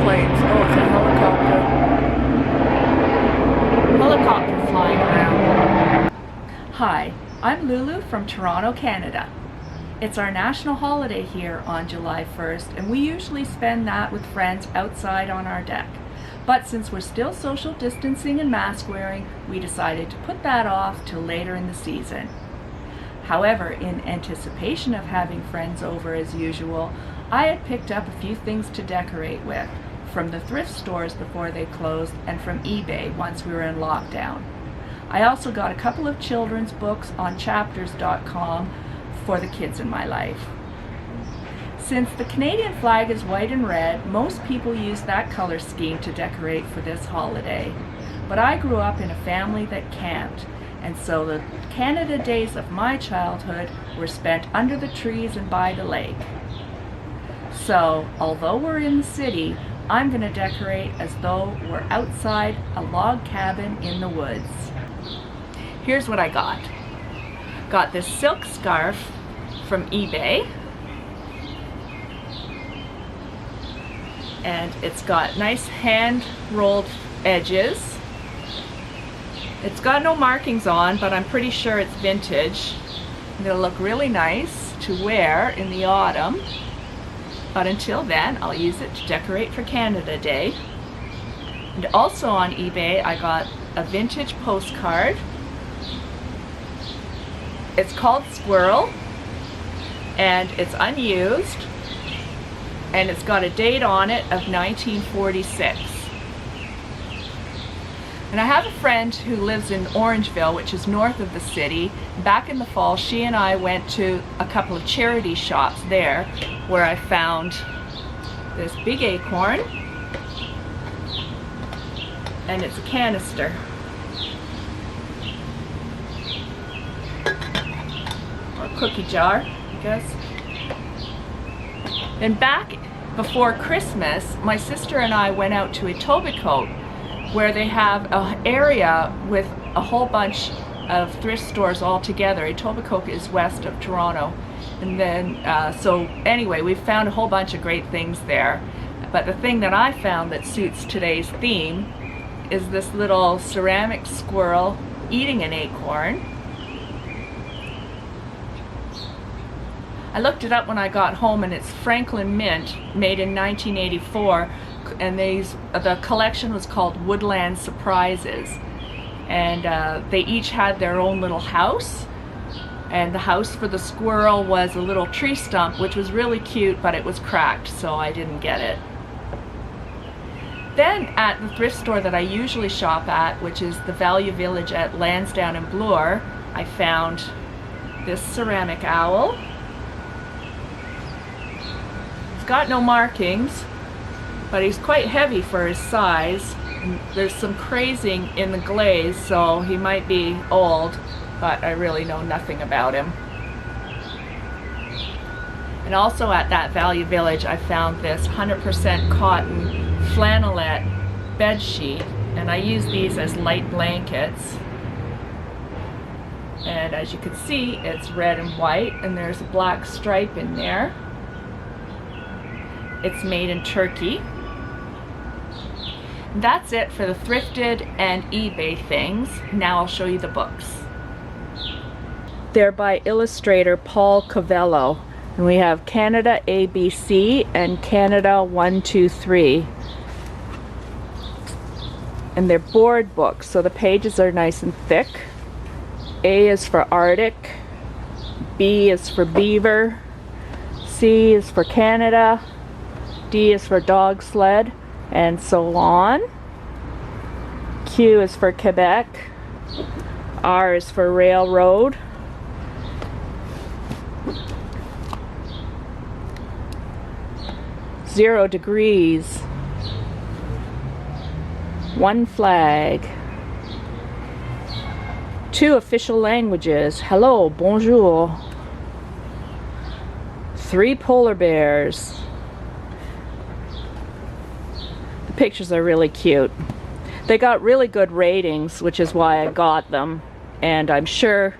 airplanes. Oh, it's a helicopter. Helicopter flying around. Hi, I'm Lulu from Toronto, Canada. It's our national holiday here on July 1st, and we usually spend that with friends outside on our deck. But since we're still social distancing and mask wearing, we decided to put that off till later in the season. However, in anticipation of having friends over as usual, I had picked up a few things to decorate with, from the thrift stores before they closed and from eBay once we were in lockdown. I also got a couple of children's books on chapters.com for the kids in my life. Since the Canadian flag is white and red, most people use that color scheme to decorate for this holiday. But I grew up in a family that camped, and so the Canada days of my childhood were spent under the trees and by the lake. So, although we're in the city, I'm going to decorate as though we're outside a log cabin in the woods. Here's what I got. Got this silk scarf from eBay. And it's got nice hand-rolled edges. It's got no markings on, but I'm pretty sure it's vintage. It'll look really nice to wear in the autumn. But until then, I'll use it to decorate for Canada Day. And also on eBay, I got a vintage postcard. It's called Squirrel, and it's unused. And it's got a date on it of 1946. And I have a friend who lives in Orangeville, which is north of the city. Back in the fall, she and I went to a couple of charity shops there where I found this big acorn, and it's a canister. Or a cookie jar, I guess. And back before Christmas, my sister and I went out to Etobicoke, where they have an area with a whole bunch of thrift stores all together. Etobicoke is west of Toronto. And then, so anyway, we found a whole bunch of great things there. But the thing that I found that suits today's theme is this little ceramic squirrel eating an acorn. I looked it up when I got home, and it's Franklin Mint, made in 1984, and the collection was called Woodland Surprises, and they each had their own little house, and the house for the squirrel was a little tree stump, which was really cute, but it was cracked, so I didn't get it. Then at the thrift store that I usually shop at, which is the Value Village at Lansdowne and Bloor, I found this ceramic owl. Got no markings, but he's quite heavy for his size. And there's some crazing in the glaze, so he might be old, but I really know nothing about him. And also at that Value Village, I found this 100% cotton flannelette bed sheet, and I use these as light blankets. And as you can see, it's red and white, and there's a black stripe in there. It's made in Turkey. That's it for the thrifted and eBay things. Now I'll show you the books. They're by illustrator Paul Covello. And we have Canada ABC and Canada 1, 2, 3. And they're board books, so the pages are nice and thick. A is for Arctic, B is for Beaver, C is for Canada, D is for dog sled, and so on. Q is for Quebec. R is for railroad. Zero degrees. One flag. Two official languages. Hello, bonjour. Three polar bears. The pictures are really cute. They got really good ratings, which is why I got them. And I'm sure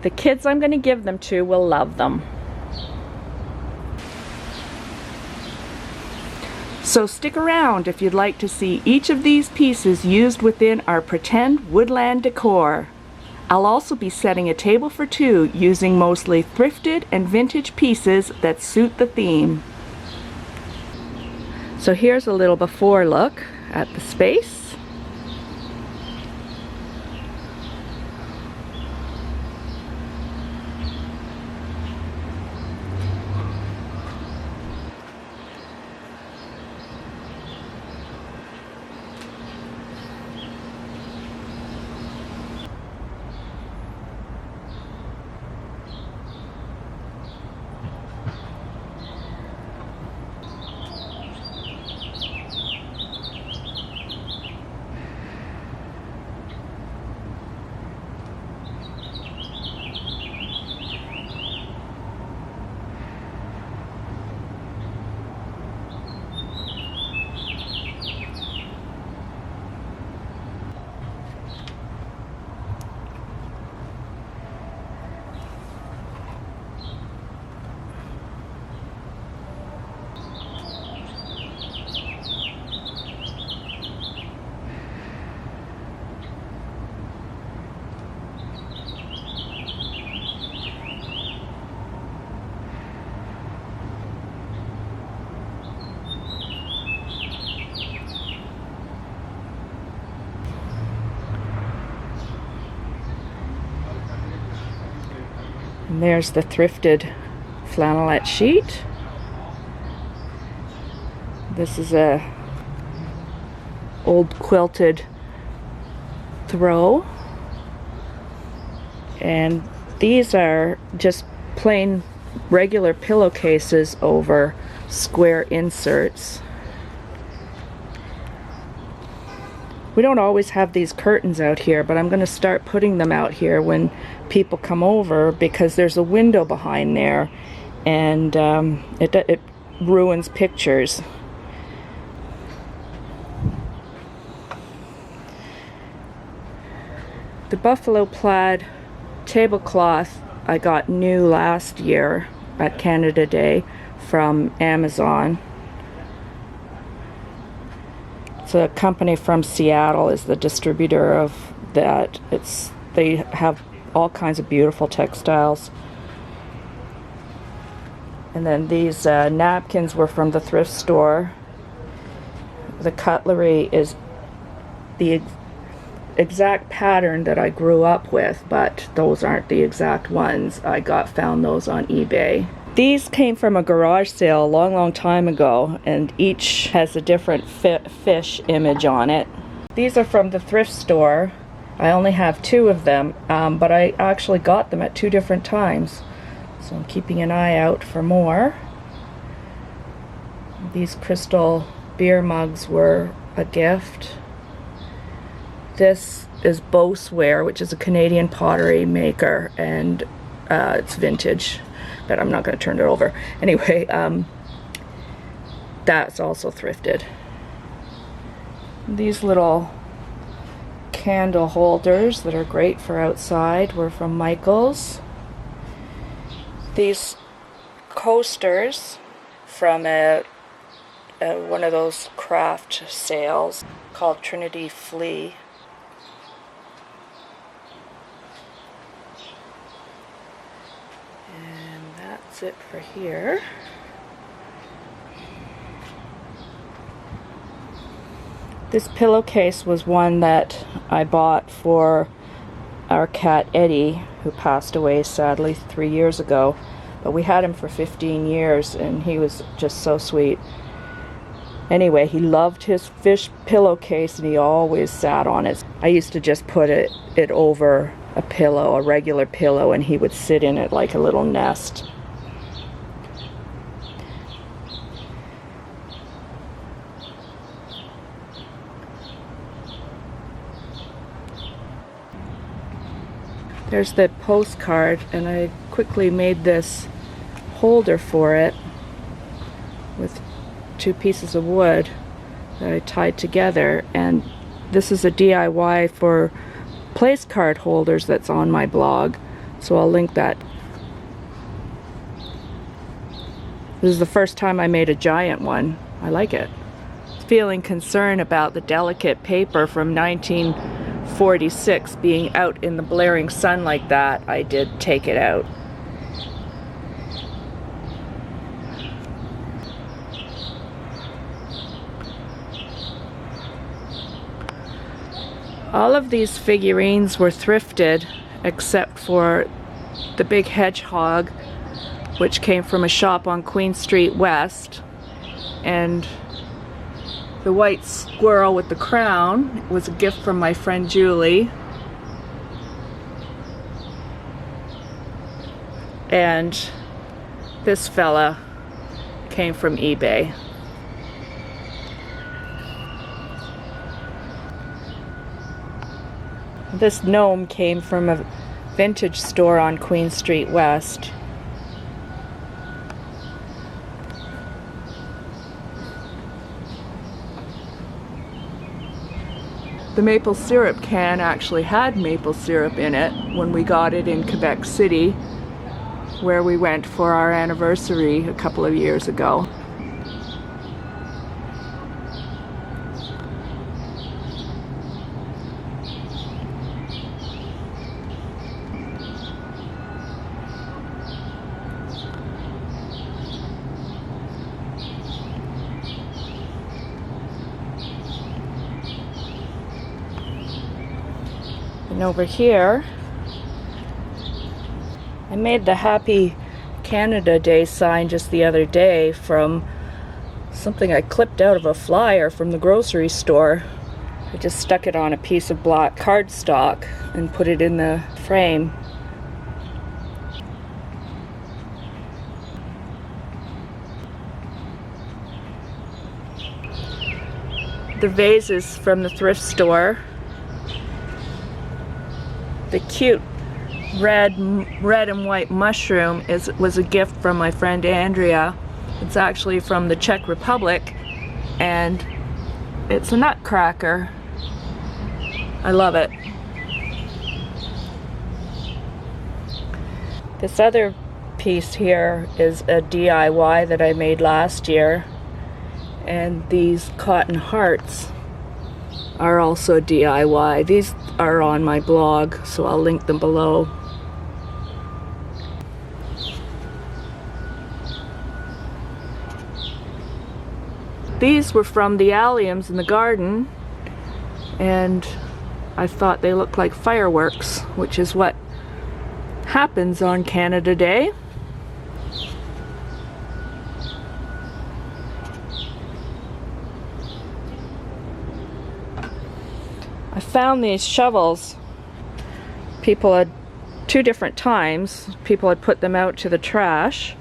the kids I'm going to give them to will love them. So stick around if you'd like to see each of these pieces used within our pretend woodland decor. I'll also be setting a table for two using mostly thrifted and vintage pieces that suit the theme. So here's a little before look at the space. And there's the thrifted flannelette sheet. This is a old quilted throw. And these are just plain regular pillowcases over square inserts. We don't always have these curtains out here, but I'm going to start putting them out here when people come over, because there's a window behind there, and it ruins pictures. The buffalo plaid tablecloth I got new last year at Canada Day from Amazon. It's a company from Seattle is the distributor of that. They have all kinds of beautiful textiles. And then these napkins were from the thrift store. The cutlery is the exact pattern that I grew up with, but those aren't the exact ones. I found those on eBay. These came from a garage sale a long time ago, and each has a different fish image on it. These are from the thrift store. I only have two of them, but I actually got them at two different times. So I'm keeping an eye out for more. These crystal beer mugs were a gift. This is Boseware, which is a Canadian pottery maker, and it's vintage, but I'm not going to turn it over. Anyway, that's also thrifted. These little candle holders that are great for outside were from Michael's. These coasters from one of those craft sales called Trinity Flea. And that's it for here. This pillowcase was one that I bought for our cat Eddie, who passed away sadly 3 years ago. But we had him for 15 years and he was just so sweet. Anyway, he loved his fish pillowcase and he always sat on it. I used to just put it over a pillow, a regular pillow, and he would sit in it like a little nest. There's the postcard, and I quickly made this holder for it with 2 pieces of wood that I tied together, and this is a DIY for place card holders that's on my blog, so I'll link that. This is the first time I made a giant one. I like it. feeling concern about the delicate paper from 1946 being out in the blaring sun like that, I did take it out. All of these figurines were thrifted except for the big hedgehog, which came from a shop on Queen Street West, and the white squirrel with the crown was a gift from my friend Julie, and this fella came from eBay. This gnome came from a vintage store on Queen Street West. The maple syrup can actually had maple syrup in it when we got it in Quebec City, where we went for our anniversary a couple of years ago. And over here, I made the Happy Canada Day sign just the other day from something I clipped out of a flyer from the grocery store. I just stuck it on a piece of black cardstock and put it in the frame. The vases from the thrift store. The cute red and white mushroom was a gift from my friend Andrea. It's actually from the Czech Republic, and it's a nutcracker. I love it. This other piece here is a DIY that I made last year, and these cotton hearts are also DIY. These are on my blog, so I'll link them below. These were from the alliums in the garden, and I thought they looked like fireworks, which is what happens on Canada Day. I found these shovels. People had, 2 different times, people had put them out to the trash.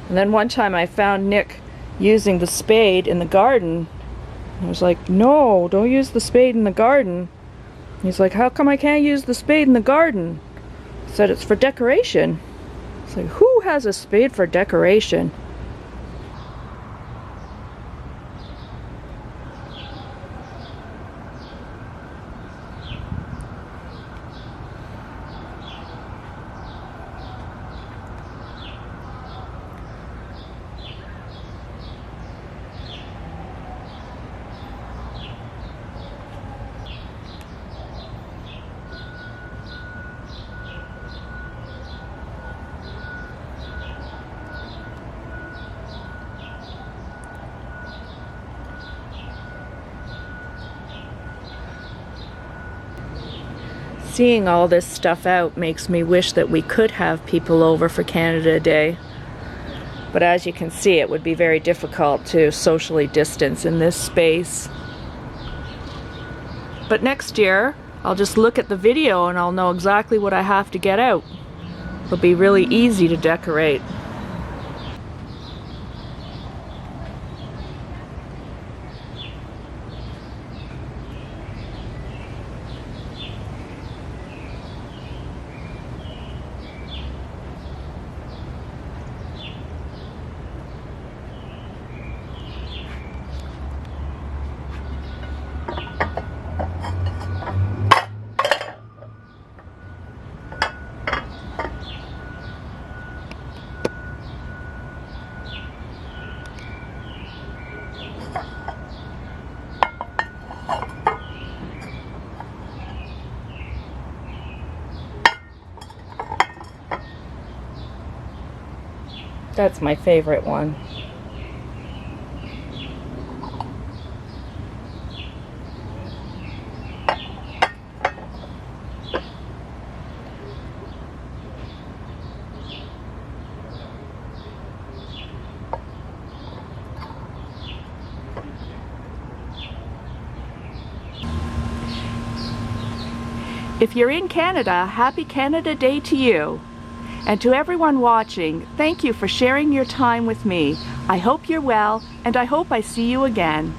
And then one time I found Nick using the spade in the garden. I was like, no, don't use the spade in the garden. He's like, how come I can't use the spade in the garden? I said, it's for decoration. It's like, who has a spade for decoration? Seeing all this stuff out makes me wish that we could have people over for Canada Day. But as you can see, it would be very difficult to socially distance in this space. But next year, I'll just look at the video and I'll know exactly what I have to get out. It'll be really easy to decorate. That's my favorite one. If you're in Canada, happy Canada Day to you. And to everyone watching, thank you for sharing your time with me. I hope you're well, and I hope I see you again.